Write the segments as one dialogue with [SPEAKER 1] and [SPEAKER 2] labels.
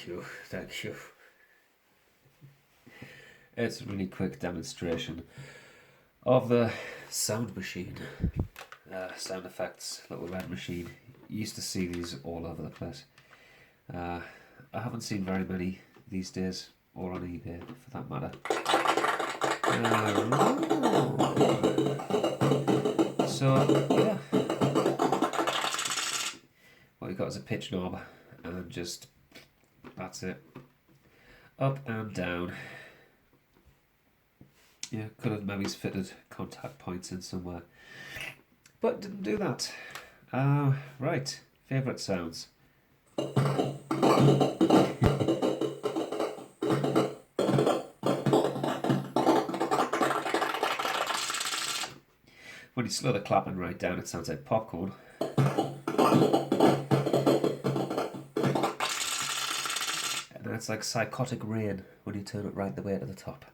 [SPEAKER 1] Thank you, thank you. It's a really quick demonstration of the sound machine. Sound effects, little red machine. You used to see these all over the place. I haven't seen very many these days, or on eBay for that matter. So, yeah. What you've got is a pitch knob, and just, that's it. Up and down. Yeah, could have maybe fitted contact points in somewhere, but didn't do that. Right, favourite sounds. When you slow the clapping right down, it sounds like popcorn. And then it's like psychotic rain when you turn it right the way to the top.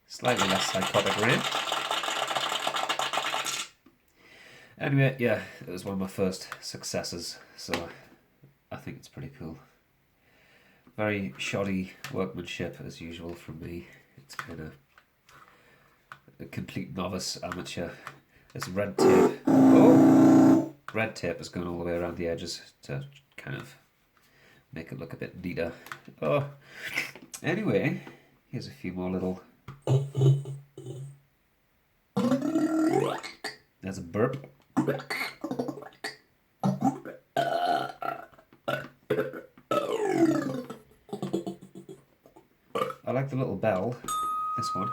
[SPEAKER 1] Slightly less psychotic rain. Anyway, yeah, it was one of my first successes, so I think it's pretty cool. Very shoddy workmanship as usual from me. It's been a complete novice amateur. There's red tape. Oh! Red tape has gone all the way around the edges to kind of make it look a bit neater. Oh, anyway, here's a few more little... There's a burp. I like the little bell, this one.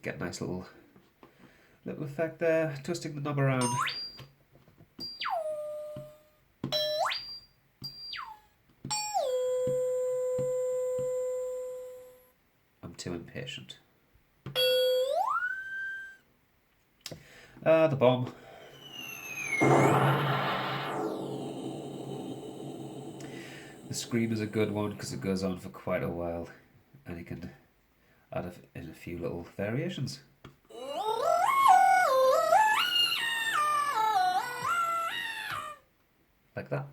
[SPEAKER 1] Get a nice little effect there, twisting the knob around. I'm too impatient. The bomb. The scream is a good one because it goes on for quite a while and you can add in a few little variations. Like that.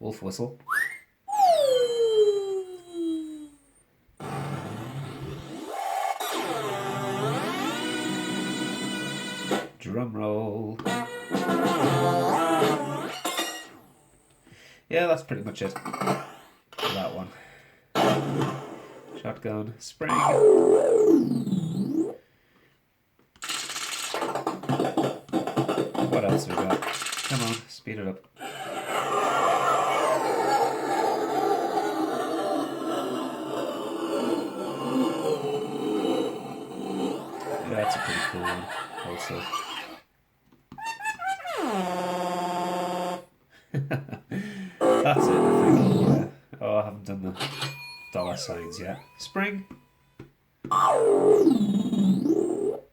[SPEAKER 1] Wolf whistle. Drum roll. Yeah, that's pretty much it for that one. Shotgun, spring. What else we got? Come on, speed it up. Yeah, that's a pretty cool one also. That's it, I think. Yeah. Oh, I haven't done the dollar signs yet. Spring.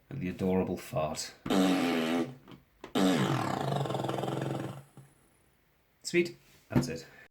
[SPEAKER 1] And the adorable fart. Sweet. That's it.